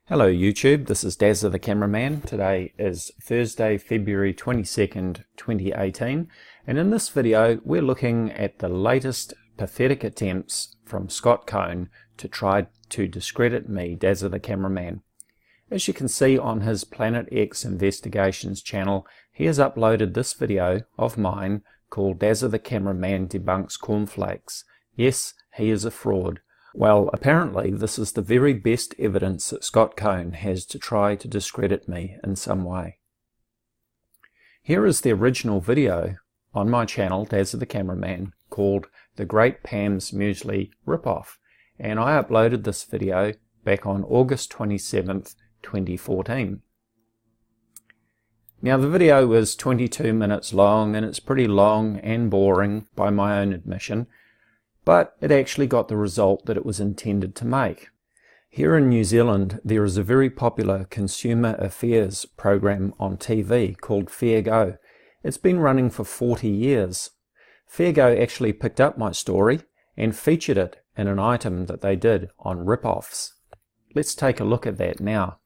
Hello YouTube, this is Dazzathecameraman. Today is Thursday, February 22nd, 2018, and in this video we're looking at the latest pathetic attempts from Scone to try to discredit me, Dazzathecameraman. As you can see on his Planet X Investigations channel, he has uploaded this video of mine called Dazzathecameraman Debunks Cornflakes. Yes, he is a fraud. Well, apparently this is the very best evidence that Scone has to try to discredit me in some way. Here is the original video on my channel, Dazzathecameraman, called The Great Pams Muesli Ripoff, and I uploaded this video back on August 27th, 2014. Now the video is 22 minutes long, and it's pretty long and boring by my own admission, but it actually got the result that it was intended to make. Here in New Zealand there is a very popular consumer affairs program on TV called Fair Go. It's been running for 40 years. Fair Go actually picked up my story and featured it in an item that they did on rip-offs. Let's take a look at that now.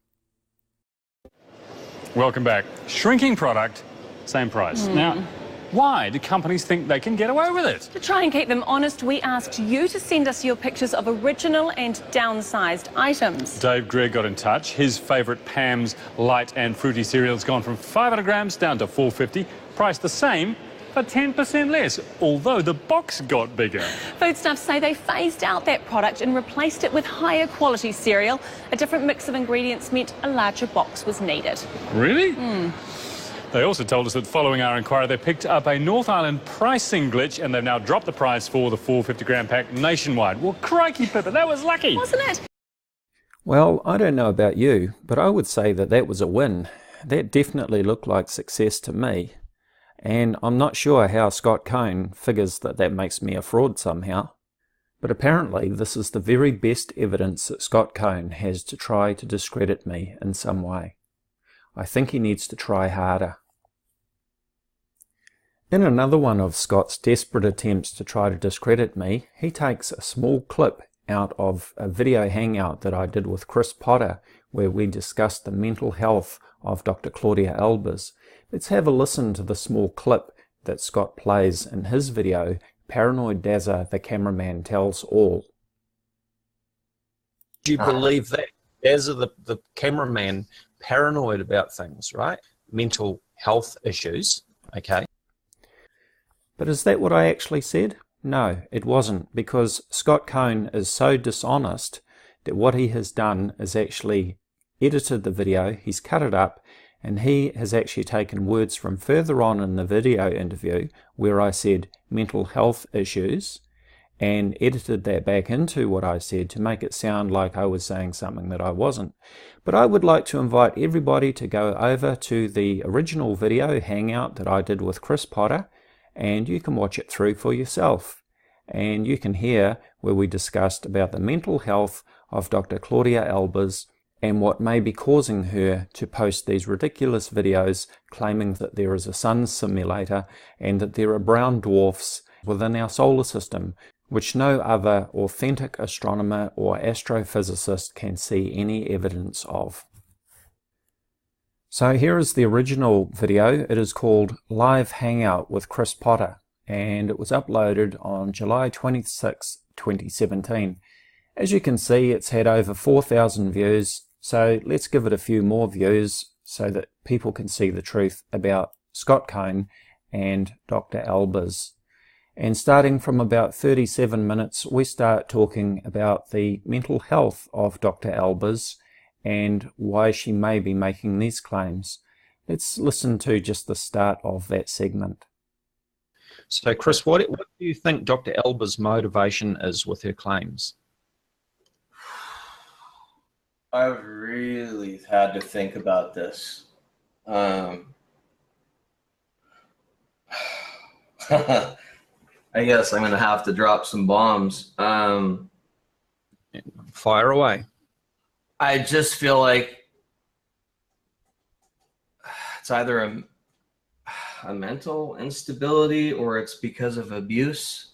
Welcome back. Shrinking product, same price. Now, why do companies think they can get away with it? To try and keep them honest, we asked you to send us your pictures of original and downsized items. Dave Gregg got in touch. His favourite Pams light and fruity cereal's gone from 500 grams down to 450, priced the same for 10% less, although the box got bigger. Foodstuffs say they phased out that product and replaced it with higher quality cereal. A different mix of ingredients meant a larger box was needed. Really? They also told us that following our inquiry, they picked up a North Island pricing glitch and they've now dropped the price for the 450-gram pack nationwide. Well, crikey, Pippa, that was lucky. Wasn't it? Well, I don't know about you, but I would say that that was a win. That definitely looked like success to me. And I'm not sure how Scone figures that that makes me a fraud somehow. But apparently this is the very best evidence that Scone has to try to discredit me in some way. I think he needs to try harder. In another one of Scott's desperate attempts to try to discredit me, he takes a small clip out of a video hangout that I did with Chris Potter, where we discussed the mental health of Dr. Claudia Albers. Let's have a listen to the small clip that Scott plays in his video, Paranoid Dazzathecameraman Tells All. Do you believe that Dazza the cameraman paranoid about things, right? Mental health issues, okay? But is that what I actually said? No, it wasn't, because Scone is so dishonest that what he has done is actually edited the video, he's cut it up, and he has actually taken words from further on in the video interview where I said mental health issues and edited that back into what I said to make it sound like I was saying something that I wasn't. But I would like to invite everybody to go over to the original video hangout that I did with Chris Potter, and you can watch it through for yourself. And you can hear where we discussed about the mental health of Dr. Claudia Albers and what may be causing her to post these ridiculous videos claiming that there is a sun simulator and that there are brown dwarfs within our solar system, which no other authentic astronomer or astrophysicist can see any evidence of. So here is the original video. It is called Live Hangout with Chris Potter, and it was uploaded on July 26, 2017. As you can see, it's had over 4,000 views, so let's give it a few more views so that people can see the truth about Scone and Dr. Albers. And starting from about 37 minutes, we start talking about the mental health of Dr. Albers and why she may be making these claims. Let's listen to just the start of that segment. So, Chris, what do you think Dr. Albers' motivation is with her claims? I've really had to think about this. I guess I'm going to have to drop some bombs. Fire away. I just feel like it's either a mental instability or it's because of abuse.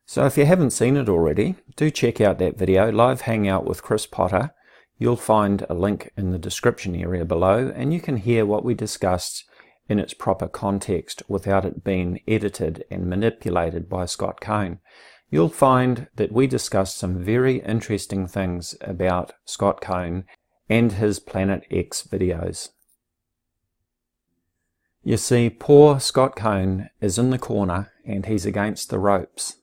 So if you haven't seen it already, do check out that video, Live Hangout with Chris Potter. you'll find a link in the description area below, and you can hear what we discussed in its proper context without it being edited and manipulated by Scone. You'll find that we discussed some very interesting things about Scone and his Planet X videos. You see, poor Scone is in the corner and he's against the ropes.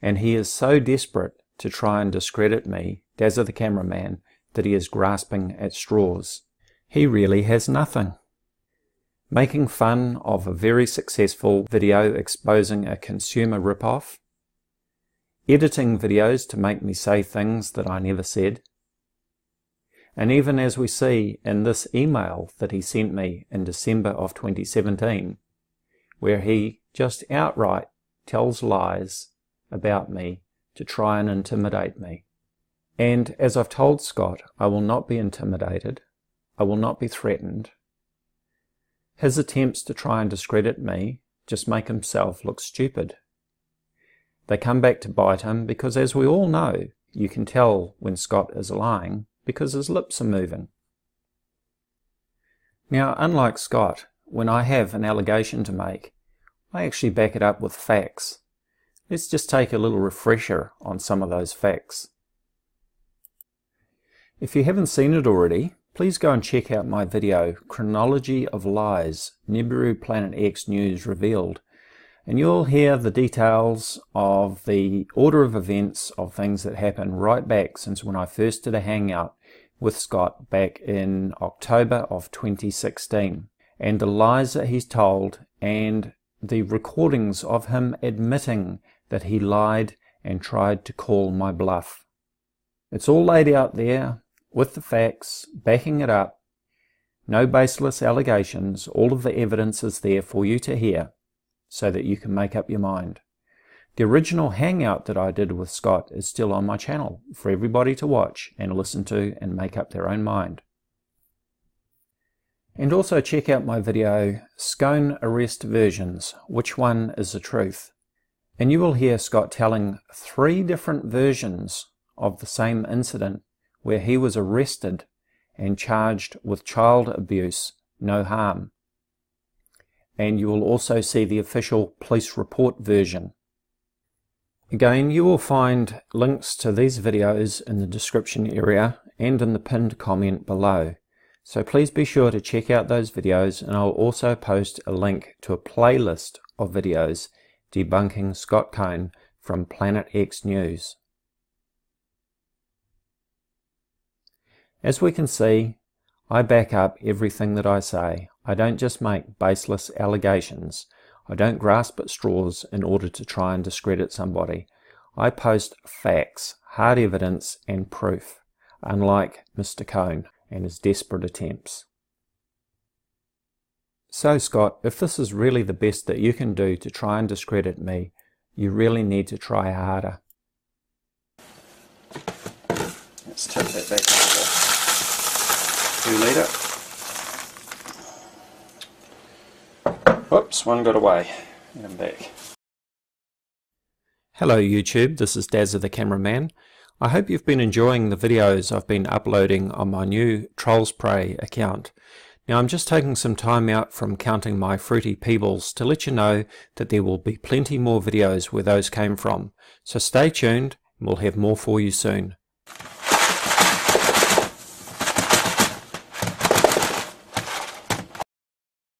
And he is so desperate to try and discredit me, Dazzathecameraman, that he is grasping at straws. He really has nothing. Making fun of a very successful video exposing a consumer ripoff, editing videos to make me say things that I never said, and even as we see in this email that he sent me in December of 2017, where he just outright tells lies about me to try and intimidate me. And as I've told Scott, I will not be intimidated, I will not be threatened. His attempts to try and discredit me just make himself look stupid. They come back to bite him because, as we all know, you can tell when Scott is lying because his lips are moving. Now, unlike Scott, when I have an allegation to make, I actually back it up with facts. Let's just take a little refresher on some of those facts. If you haven't seen it already, please go and check out my video, Chronology of Lies, Nibiru Planet X News Revealed, and you'll hear the details of the order of events of things that happened right back since when I first did a Hangout with Scott back in October of 2016, and the lies that he's told and the recordings of him admitting that he lied and tried to call my bluff. It's all laid out there with the facts, backing it up, no baseless allegations, all of the evidence is there for you to hear, so that you can make up your mind. The original Hangout that I did with Scott is still on my channel for everybody to watch and listen to and make up their own mind. And also check out my video, Scone Arrest Versions, Which One is the Truth? And you will hear Scott telling 3 different versions of the same incident where he was arrested and charged with child abuse, no harm. And you will also see the official police report version. Again, you will find links to these videos in the description area and in the pinned comment below. So please be sure to check out those videos, and I'll also post a link to a playlist of videos debunking Scone from Planet X News. As we can see, I back up everything that I say. I don't just make baseless allegations. I don't grasp at straws in order to try and discredit somebody. I post facts, hard evidence and proof, unlike Mr. Scone and his desperate attempts. So Scott, if this is really the best that you can do to try and discredit me, you really need to try harder. Let's take that back into the 2 litre. Whoops, one got away. And I'm back. Hello YouTube, this is Dazzathecameraman. I hope you've been enjoying the videos I've been uploading on my new Trolls Prey account. Now I'm just taking some time out from counting my fruity peebles to let you know that there will be plenty more videos where those came from. So stay tuned and we'll have more for you soon.